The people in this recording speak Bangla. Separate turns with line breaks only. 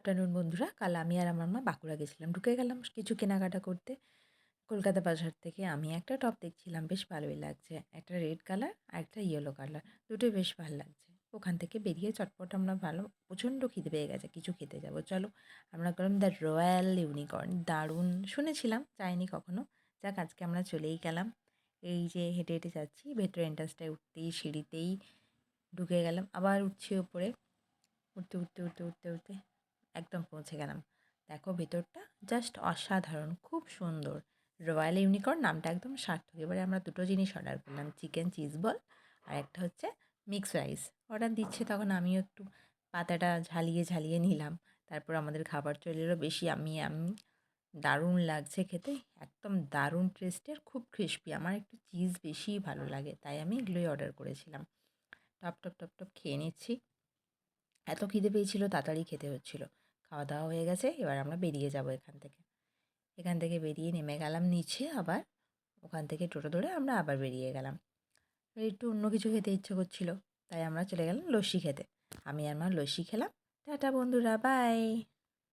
আফটারনুন বন্ধুরা, কাল আমি আর আমার মা বাঁকুড়া গেছিলাম। ঢুকে গেলাম কিছু কেনাকাটা করতে। কলকাতা বাজার থেকে আমি একটা টপ দেখছিলাম, বেশ ভালোই লাগছে। একটা রেড কালার আর একটা ইয়েলো কালার, দুটোই বেশ ভালো লাগছে। ওখান থেকে বেরিয়ে চটপট আমরা প্রচণ্ড খিদে পেয়ে গেছে, কিছু খেতে যাবো চলো। আমরা গেলাম দ্য রয়্যাল ইউনিকর্ন, দারুণ শুনেছিলাম, যাইনি কখনো। যাক, আজকে আমরা চলেই গেলাম। এই যে হেঁটে হেঁটে যাচ্ছি, ভেতরে এন্ট্রান্সটায় উঠতেই সিঁড়িতেই ঢুকে গেলাম, আবার উঠছি ওপরে। উঠতে উঠতে উঠতে উঠতে উঠতে একদম পৌঁছে গেলাম। দেখো ভেতরটা জাস্ট অসাধারণ, খুব সুন্দর। রয়্যাল ইউনিকর্ন নামটা একদম সার্থক। এবারে আমরা দুটো জিনিস অর্ডার করলাম, চিকেন চিজ বল আর একটা হচ্ছে মিক্স রাইস। অর্ডার দিচ্ছে তখন আমিও একটু পাতাটা ঝালিয়ে ঝালিয়ে নিলাম। তারপর আমাদের খাবার চলে এলো, বেশি আমি দারুণ লাগছে খেতে, একদম দারুণ টেস্টের, খুব ক্রিস্পি। আমার একটু চিজ বেশিই ভালো লাগে, তাই আমি এগুলোই অর্ডার করেছিলাম। টপ টপ টপ টপ খেয়ে নিচ্ছি। এত খিদে পেয়েছিল, তাড়াতাড়ি খেতে হচ্ছিল। খাওয়া দাওয়া হয়ে গেছে, এবার আমরা বেরিয়ে যাব এখান থেকে। এখান থেকে বেরিয়ে নেমে গেলাম নিচে আবার। ওখান থেকে টোটো ধরে আমরা আবার বেরিয়ে গেলাম। একটু অন্য কিছু খেতে ইচ্ছে করছিল, তাই আমরা চলে গেলাম লস্যি খেতে। আমি আর মা লস্যি খেলাম। টাটা বন্ধুরা, বাই।